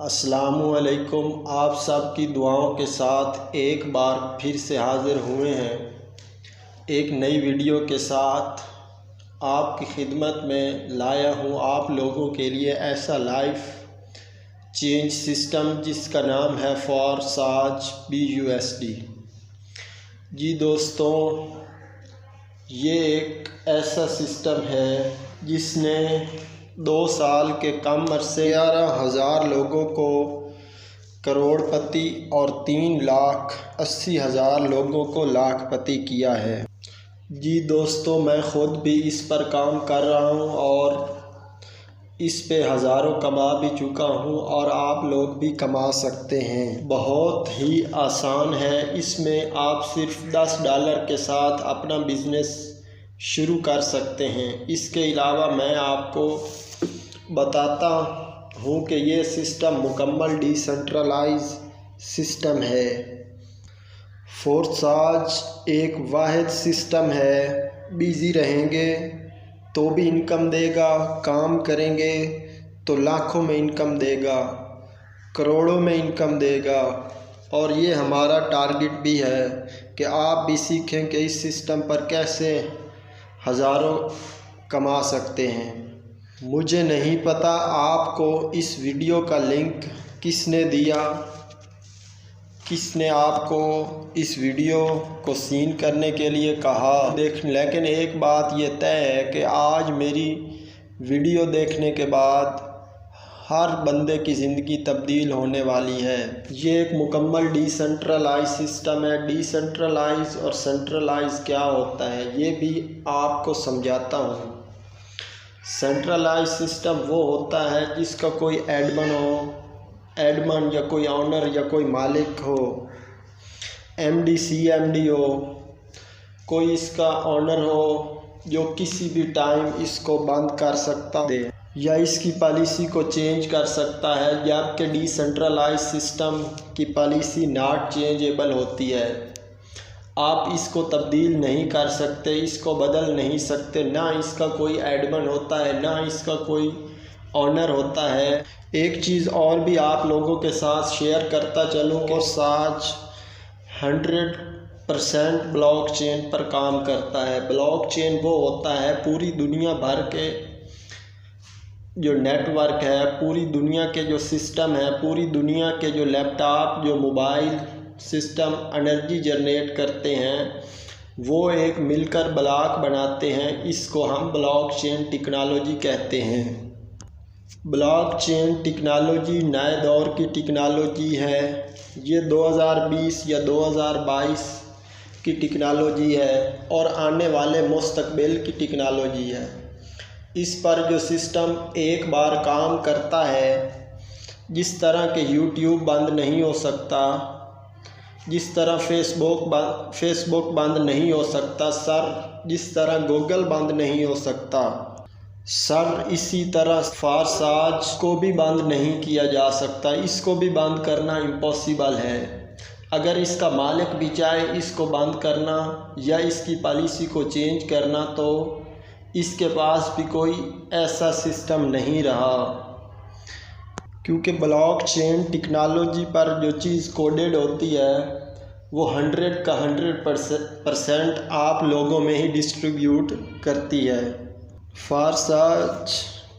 अस्सलामुअलैकुम। आप सब की दुआओं के साथ एक बार फिर से हाज़िर हुए हैं एक नई वीडियो के साथ। आपकी खिदमत में लाया हूँ आप लोगों के लिए ऐसा लाइफ चेंज सिस्टम जिसका नाम है फॉरसाज BUSD। जी दोस्तों, ये एक ऐसा सिस्टम है जिसने 2 साल के कम अरसे 11,000 लोगों को करोड़पति और 3,80,000 लोगों को लाखपति किया है। जी दोस्तों, मैं ख़ुद भी इस पर काम कर रहा हूँ और इस पे हज़ारों कमा भी चुका हूँ और आप लोग भी कमा सकते हैं। बहुत ही आसान है। इसमें आप सिर्फ $10 के साथ अपना बिज़नेस शुरू कर सकते हैं। इसके अलावा मैं आपको बताता हूँ कि ये सिस्टम मुकम्मल डिसेंट्रलाइज सिस्टम है। फॉरसाज एक वाहिद सिस्टम है। बिज़ी रहेंगे तो भी इनकम देगा, काम करेंगे तो लाखों में इनकम देगा, करोड़ों में इनकम देगा। और ये हमारा टारगेट भी है कि आप भी सीखें कि इस सिस्टम पर कैसे हज़ारों कमा सकते हैं। मुझे नहीं पता आपको इस वीडियो का लिंक किसने दिया, किसने आपको इस वीडियो को सीन करने के लिए कहा। लेकिन एक बात ये तय है कि आज मेरी वीडियो देखने के बाद हर बंदे की ज़िंदगी तब्दील होने वाली है। ये एक मुकम्मल डिसेंट्रलाइज सिस्टम है। डिसेंट्रलाइज और सेंट्रलाइज क्या होता है ये भी आपको समझाता हूँ। सेंट्रलाइज सिस्टम वो होता है जिसका कोई एडमन या कोई ऑनर या कोई मालिक हो, MD CMD हो, कोई इसका ऑनर हो जो किसी भी टाइम इसको बंद कर सकता है या इसकी पॉलिसी को चेंज कर सकता है। जबकि डिसेंट्रलाइज सिस्टम की पॉलिसी नॉट चेंजेबल होती है। आप इसको तब्दील नहीं कर सकते, इसको बदल नहीं सकते। ना इसका कोई एडमन होता है, ना इसका कोई ऑनर होता है। एक चीज़ और भी आप लोगों के साथ शेयर करता चलूँ कि फॉरसाज 100% ब्लॉकचेन पर काम करता है। ब्लॉकचेन वो होता है पूरी दुनिया भर के जो नेटवर्क है, पूरी दुनिया के जो सिस्टम है, पूरी दुनिया के जो लैपटॉप, जो मोबाइल सिस्टम एनर्जी जनरेट करते हैं, वो एक मिलकर ब्लॉक बनाते हैं। इसको हम ब्लॉकचेन टेक्नोलॉजी कहते हैं। ब्लॉकचेन टेक्नोलॉजी नए दौर की टेक्नोलॉजी है। ये 2020 या 2022 की टेक्नोलॉजी है और आने वाले मुस्तकबिल की टेक्नोलॉजी है। इस पर जो सिस्टम एक बार काम करता है, जिस तरह के YouTube बंद नहीं हो सकता, जिस तरह फेसबुक बंद नहीं हो सकता सर, जिस तरह गूगल बंद नहीं हो सकता सर, इसी तरह फॉरसाज को भी बंद नहीं किया जा सकता। इसको भी बंद करना इम्पॉसिबल है। अगर इसका मालिक भी चाहे इसको बंद करना या इसकी पॉलिसी को चेंज करना, तो इसके पास भी कोई ऐसा सिस्टम नहीं रहा। क्योंकि ब्लॉकचेन टेक्नोलॉजी पर जो चीज़ कोडेड होती है वो 100 का 100% आप लोगों में ही डिस्ट्रीब्यूट करती है। फॉरसाज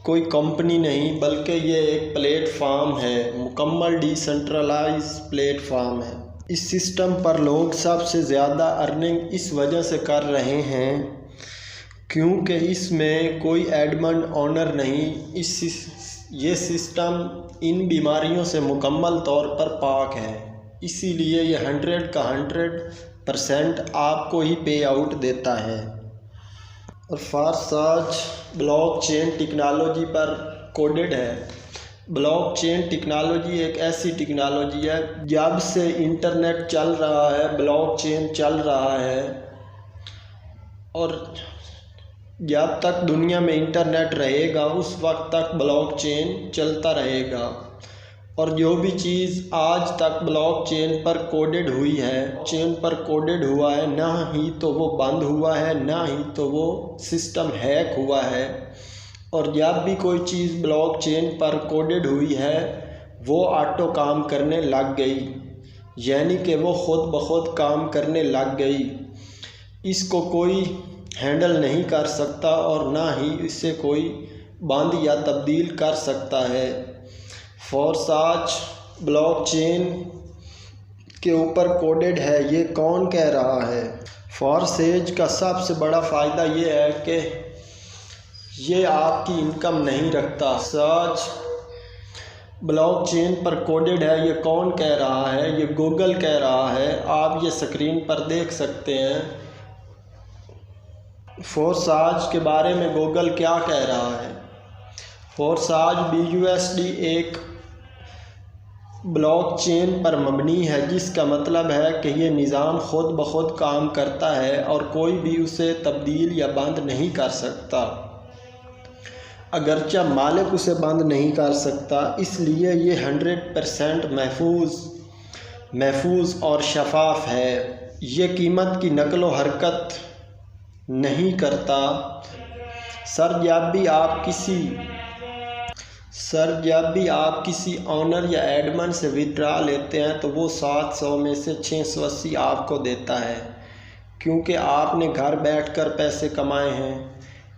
कोई कंपनी नहीं बल्कि ये एक प्लेटफॉर्म है, मुकम्मल डिसेंट्रलाइज प्लेटफॉर्म है। इस सिस्टम पर लोग सबसे ज़्यादा अर्निंग इस वजह से कर रहे हैं क्योंकि इसमें कोई एडमन ऑनर नहीं। ये सिस्टम इन बीमारियों से मुकम्मल तौर पर पाक है। इसीलिए ये 100 का 100% आपको ही पे आउट देता है। और फॉरसाज ब्लॉकचेन टेक्नोलॉजी पर कोडेड है। ब्लॉकचेन टेक्नोलॉजी एक ऐसी टेक्नोलॉजी है, जब से इंटरनेट चल रहा है ब्लॉकचेन चल रहा है, और जब तक दुनिया में इंटरनेट रहेगा उस वक्त तक ब्लॉकचेन चलता रहेगा। और जो भी चीज़ आज तक ब्लॉकचेन पर कोडेड हुई है, चेन पर कोडेड हुआ है, ना ही तो वो बंद हुआ है, ना ही तो वो सिस्टम हैक हुआ है। और जब भी कोई चीज़ ब्लॉकचेन पर कोडेड हुई है वो ऑटो काम करने लग गई, यानी कि वो ख़ुद ब खुद काम करने लग गई। इसको कोई हैंडल नहीं कर सकता और ना ही इससे कोई बंद या तब्दील कर सकता है। फोर्साज ब्लॉकचेन के ऊपर कोडेड है, ये कौन कह रहा है? फोर्सेज का सबसे बड़ा फ़ायदा ये है कि ये आपकी इनकम नहीं रखता। साज ब्लॉकचेन पर कोडेड है, ये कौन कह रहा है? ये गूगल कह रहा है। आप ये स्क्रीन पर देख सकते हैं। फोर्साज के बारे में गूगल क्या कह रहा है? फोर्साज BUSD एक ब्लॉकचेन पर मबनी है, जिसका मतलब है कि ये निज़ाम ख़ुद ब खुद काम करता है और कोई भी उसे तब्दील या बंद नहीं कर सकता। अगरचे मालिक उसे बंद नहीं कर सकता, इसलिए ये 100% महफूज और शफाफ है। ये कीमत की नकलो हरकत नहीं करता। जब भी आप किसी ऑनर या एडमिन से विड्रा लेते हैं तो वो 700 में से 680 आपको देता है, क्योंकि आपने घर बैठकर पैसे कमाए हैं,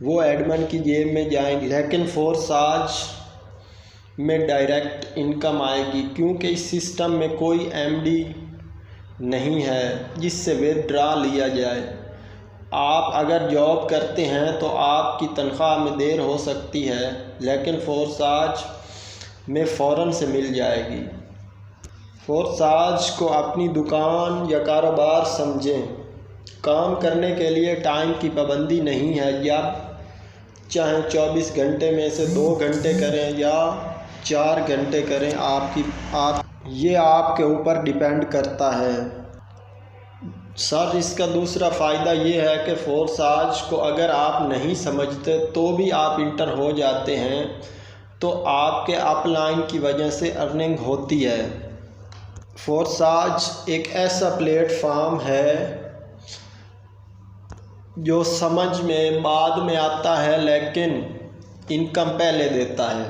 वो एडमिन की जेब में जाएंगे। लेकिन फोर्साज में डायरेक्ट इनकम आएगी, क्योंकि इस सिस्टम में कोई MD नहीं है जिससे विड्रा लिया जाए। आप अगर जॉब करते हैं तो आपकी तनख्वाह में देर हो सकती है, लेकिन फोर्साज में फ़ौरन से मिल जाएगी। फोर्साज को अपनी दुकान या कारोबार समझें। काम करने के लिए टाइम की पाबंदी नहीं है, जब चाहे 24 घंटे में से 2 घंटे करें या 4 घंटे करें, ये आपके ऊपर डिपेंड करता है। सर, इसका दूसरा फ़ायदा ये है कि फोर्साज को अगर आप नहीं समझते तो भी आप इंटर हो जाते हैं, तो आपके अपलाइन की वजह से अर्निंग होती है। फोर्साज एक ऐसा प्लेटफॉर्म है जो समझ में बाद में आता है, लेकिन इनकम पहले देता है।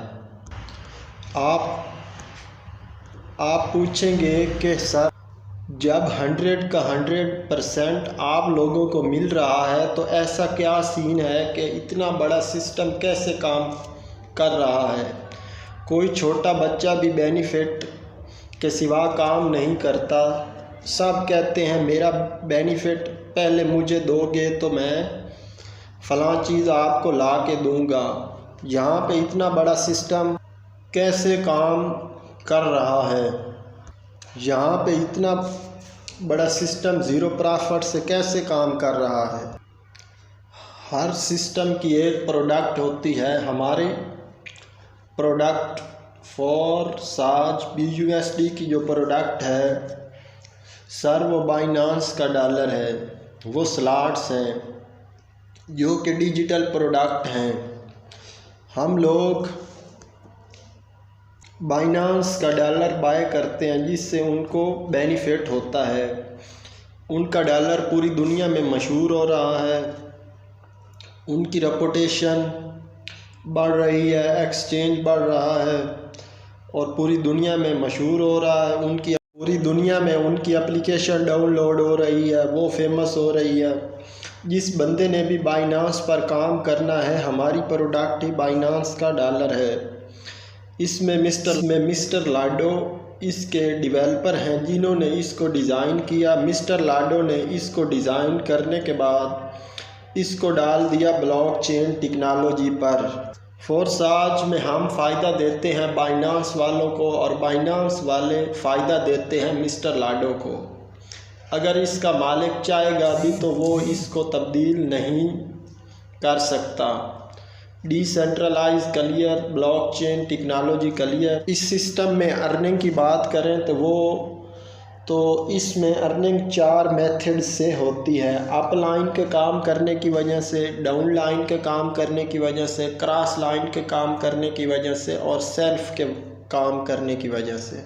आप पूछेंगे कि सर, जब 100 का 100% आप लोगों को मिल रहा है तो ऐसा क्या सीन है कि इतना बड़ा सिस्टम कैसे काम कर रहा है? कोई छोटा बच्चा भी बेनिफिट के सिवा काम नहीं करता। सब कहते हैं मेरा बेनिफिट पहले मुझे दोगे तो मैं फ़लाँ चीज़ आपको ला के दूँगा। यहाँ पे इतना बड़ा सिस्टम कैसे काम कर रहा है? यहाँ पे इतना बड़ा सिस्टम ज़ीरो प्रॉफिट से कैसे काम कर रहा है? हर सिस्टम की एक प्रोडक्ट होती है। हमारे प्रोडक्ट फोर्साज BUSD की जो प्रोडक्ट है सर, वो बाइनांस का डॉलर है, वो स्लॉट्स हैं जो कि डिजिटल प्रोडक्ट हैं। हम लोग बाइनांस का डॉलर बाय करते हैं, जिससे उनको बेनिफिट होता है। उनका डॉलर पूरी दुनिया में मशहूर हो रहा है, उनकी रेपुटेशन बढ़ रही है, एक्सचेंज बढ़ रहा है और पूरी दुनिया में मशहूर हो रहा है। पूरी दुनिया में उनकी एप्लीकेशन डाउनलोड हो रही है, वो फेमस हो रही है। जिस बंदे ने भी बाइनांस पर काम करना है, हमारी प्रोडक्ट ही बाइनांस का डॉलर है। इसमें मिस्टर लाडो इसके डेवलपर हैं, जिन्होंने इसको डिज़ाइन किया। मिस्टर लाडो ने इसको डिज़ाइन करने के बाद इसको डाल दिया ब्लॉकचेन टेक्नोलॉजी पर। फोर्साज में हम फ़ायदा देते हैं बाइनांस वालों को और बाइनांस वाले फ़ायदा देते हैं मिस्टर लाडो को। अगर इसका मालिक चाहेगा भी तो वो इसको तब्दील नहीं कर सकता। Decentralize clear blockchain technology clear. इस सिस्टम में अर्निंग की बात करें तो इसमें अर्निंग 4 मेथड से होती है। अप लाइन के काम करने की वजह से, डाउन लाइन के काम करने की वजह से, क्रॉस लाइन के काम करने की वजह से और सेल्फ के काम करने की वजह से।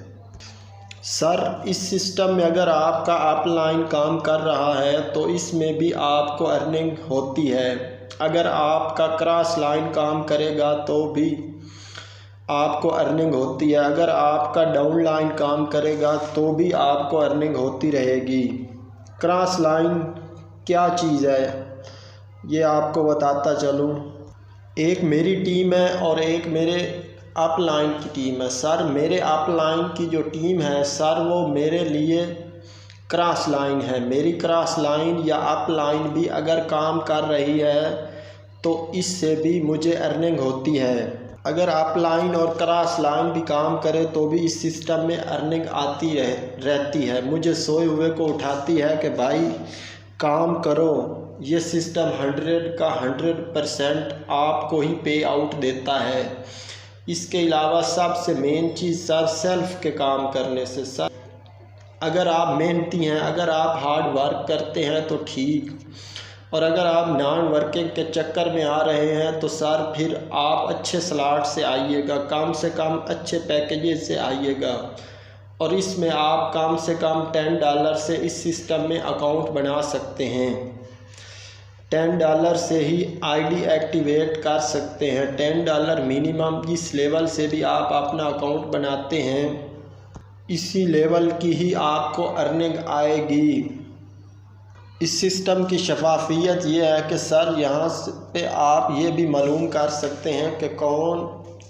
सर, इस सिस्टम में अगर आपका अप लाइन काम कर रहा है तो इसमें भी आपको अर्निंग होती है। अगर आपका क्रॉस लाइन काम करेगा तो भी आपको अर्निंग होती है। अगर आपका डाउन लाइन काम करेगा तो भी आपको अर्निंग होती रहेगी। क्रॉस लाइन क्या चीज़ है ये आपको बताता चलूँ। एक मेरी टीम है और एक मेरे अप लाइन की टीम है। सर मेरे अप लाइन की जो टीम है सर वो मेरे लिए क्रॉस लाइन है। मेरी क्रॉस लाइन या अप लाइन भी अगर काम कर रही है तो इससे भी मुझे अर्निंग होती है। अगर अप लाइन और क्रॉस लाइन भी काम करे तो भी इस सिस्टम में अर्निंग आती रहती है। मुझे सोए हुए को उठाती है कि भाई काम करो। ये सिस्टम 100 का 100% आपको ही पे आउट देता है। इसके अलावा सबसे मेन चीज़ सर सेल्फ के काम करने से। सर अगर आप मेहनती हैं, अगर आप हार्ड वर्क करते हैं तो ठीक, और अगर आप नॉन वर्किंग के चक्कर में आ रहे हैं तो सर फिर आप अच्छे स्लॉट से आइएगा, कम से कम अच्छे पैकेजेस से आइएगा। और इसमें आप कम से कम $10 से इस सिस्टम में अकाउंट बना सकते हैं। $10 से ही आईडी एक्टिवेट कर सकते हैं। $10 मिनिमम। इस लेवल से भी आप अपना अकाउंट बनाते हैं, इसी लेवल की ही आपको अर्निंग आएगी। इस सिस्टम की शफाफियत ये है कि सर यहाँ पे आप ये भी मालूम कर सकते हैं कि कौन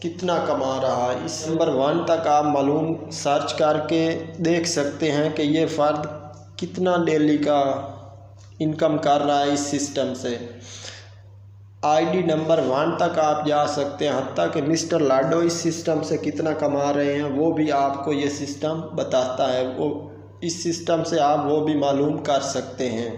कितना कमा रहा है। इस नंबर 1 तक आप मालूम सर्च करके देख सकते हैं कि ये फ़र्द कितना डेली का इनकम कर रहा है इस सिस्टम से। आईडी नंबर 1 तक आप जा सकते हैं। हत्ता कि मिस्टर लाडो इस सिस्टम से कितना कमा रहे हैं वो भी आपको ये सिस्टम बताता है। वो इस सिस्टम से आप वो भी मालूम कर सकते हैं।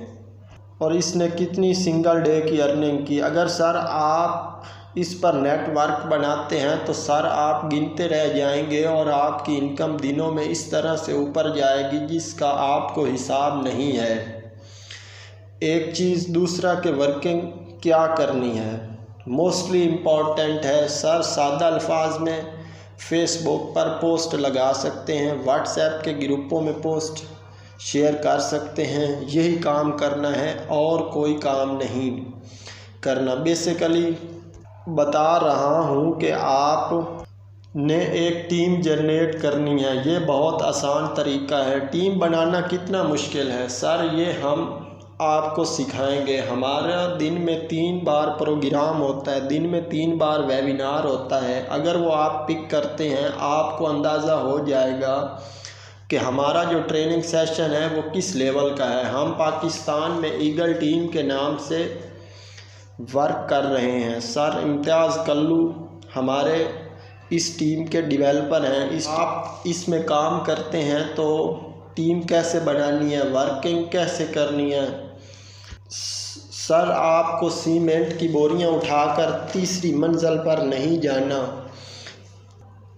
और इसने कितनी सिंगल डे की अर्निंग की। अगर सर आप इस पर नेटवर्क बनाते हैं तो सर आप गिनते रह जाएंगे और आपकी इनकम दिनों में इस तरह से ऊपर जाएगी जिसका आपको हिसाब नहीं है। एक चीज़ दूसरा के वर्किंग क्या करनी है मोस्टली इम्पॉर्टेंट है। सर सादा अल्फाज में फेसबुक पर पोस्ट लगा सकते हैं, व्हाट्सएप के ग्रुपों में पोस्ट शेयर कर सकते हैं। यही काम करना है और कोई काम नहीं करना। बेसिकली बता रहा हूँ कि आप ने एक टीम जनरेट करनी है। ये बहुत आसान तरीका है। टीम बनाना कितना मुश्किल है सर ये हम आपको सिखाएंगे। हमारा दिन में 3 बार प्रोग्राम होता है, दिन में 3 बार वेबिनार होता है। अगर वो आप पिक करते हैं आपको अंदाज़ा हो जाएगा कि हमारा जो ट्रेनिंग सेशन है वो किस लेवल का है। हम पाकिस्तान में ईगल टीम के नाम से वर्क कर रहे हैं। सर इम्तियाज़ कल्लू हमारे इस टीम के डेवलपर हैं। आप इसमें काम करते हैं तो टीम कैसे बनानी है, वर्किंग कैसे करनी है। सर आपको सीमेंट की बोरियां उठाकर तीसरी मंजिल पर नहीं जाना,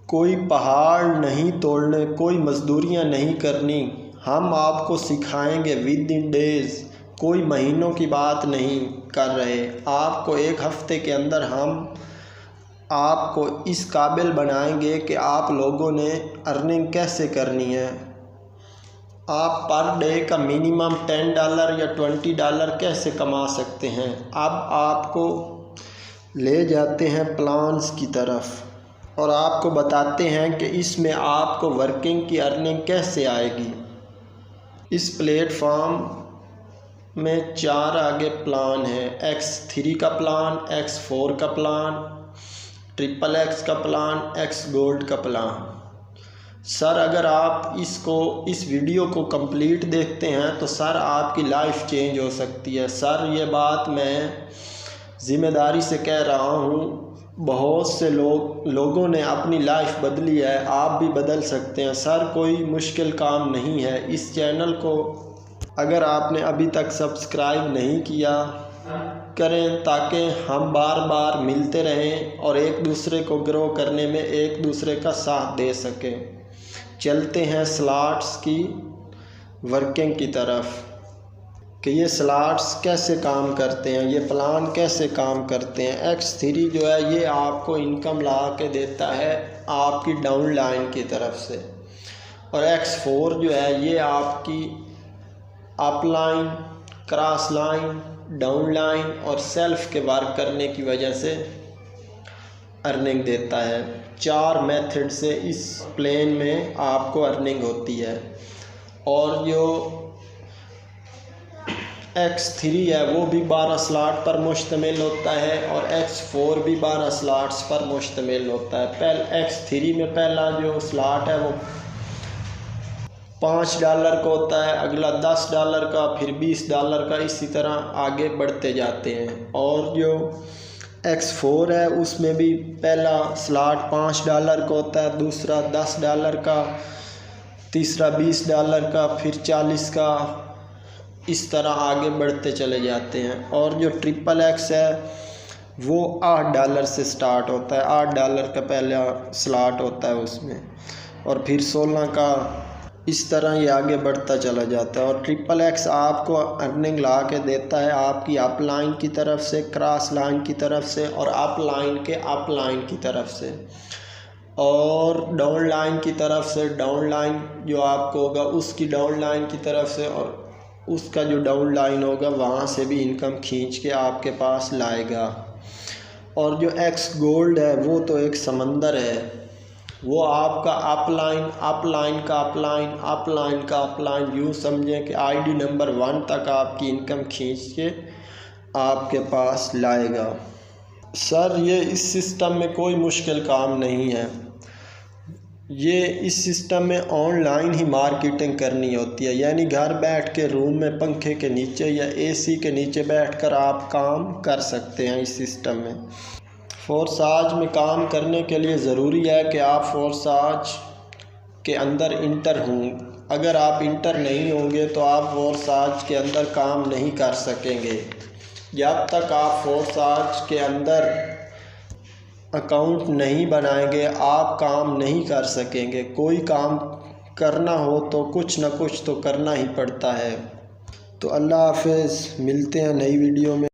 कोई पहाड़ नहीं तोड़ने, कोई मजदूरियां नहीं करनी। हम आपको सिखाएंगे विद इन डेज़, कोई महीनों की बात नहीं कर रहे। आपको 1 हफ्ते के अंदर हम आपको इस काबिल बनाएंगे कि आप लोगों ने अर्निंग कैसे करनी है। आप पर डे का मिनिमम $10 या $20 कैसे कमा सकते हैं। अब आपको ले जाते हैं प्लान्स की तरफ और आपको बताते हैं कि इसमें आपको वर्किंग की अर्निंग कैसे आएगी। इस प्लेटफॉर्म में 4 आगे प्लान है। X3 का प्लान, X4 का प्लान, XXX का प्लान, X गोल्ड का प्लान। सर अगर आप इस वीडियो को कंप्लीट देखते हैं तो सर आपकी लाइफ चेंज हो सकती है। सर ये बात मैं ज़िम्मेदारी से कह रहा हूँ। बहुत से लोगों ने अपनी लाइफ बदली है, आप भी बदल सकते हैं। सर कोई मुश्किल काम नहीं है। इस चैनल को अगर आपने अभी तक सब्सक्राइब नहीं किया करें ताकि हम बार बार मिलते रहें और एक दूसरे को ग्रो करने में एक दूसरे का साथ दे सकें। चलते हैं स्लॉट्स की वर्किंग की तरफ कि ये स्लॉट्स कैसे काम करते हैं, ये प्लान कैसे काम करते हैं। X3 जो है ये आपको इनकम ला के देता है आपकी डाउन लाइन की तरफ से, और X4 जो है ये आपकी up line, cross line, down line और सेल्फ के वर्क करने की वजह से अर्निंग देता है। 4 मेथड से इस प्लेन में आपको अर्निंग होती है। और जो X3 है वो भी 12 स्लॉट पर मुश्तमिल होता है और X4 भी 12 स्लॉट्स पर मुश्तमिल होता है। पहले X3 में पहला जो स्लॉट है वो $5 का होता है, अगला $10 का, फिर $20 का, इसी तरह आगे बढ़ते जाते हैं। और जो X4 है उसमें भी पहला स्लॉट $5 का होता है, दूसरा $10 का, तीसरा $20 का, फिर $40 का, इस तरह आगे बढ़ते चले जाते हैं। और जो XXX है वो $8 से स्टार्ट होता है, $8 का पहला स्लॉट होता है उसमें, और फिर 16 का, इस तरह ये आगे बढ़ता चला जाता है। और XXX आपको अर्निंग ला के देता है आपकी अप लाइन की तरफ से, क्रॉस लाइन की तरफ से, और अप लाइन के अप लाइन की तरफ से, और डाउन लाइन की तरफ से, डाउन लाइन जो आपको होगा उसकी डाउन लाइन की तरफ से, और उसका जो डाउन लाइन होगा वहाँ से भी इनकम खींच के आपके पास लाएगा। और जो X गोल्ड है वो तो एक समंदर है, वो आपका अप लाइन, अप लाइन का अप लाइन, अप लाइन का अप लाइन, यूँ समझें कि ID नंबर 1 तक आपकी इनकम खींच के आपके पास लाएगा। सर ये इस सिस्टम में कोई मुश्किल काम नहीं है, ये इस सिस्टम में ऑनलाइन ही मार्केटिंग करनी होती है, यानी घर बैठ के रूम में पंखे के नीचे या AC के नीचे बैठकर आप काम कर सकते हैं इस सिस्टम में। फोर्साज में काम करने के लिए ज़रूरी है कि आप फोर्साज के अंदर इंटर हों। अगर आप इंटर नहीं होंगे तो आप फोर्साज के अंदर काम नहीं कर सकेंगे। जब तक आप फोर्साज के अंदर अकाउंट नहीं बनाएंगे आप काम नहीं कर सकेंगे। कोई काम करना हो तो कुछ ना कुछ तो करना ही पड़ता है। तो अल्लाह हाफ़िज़, मिलते हैं नई वीडियो में।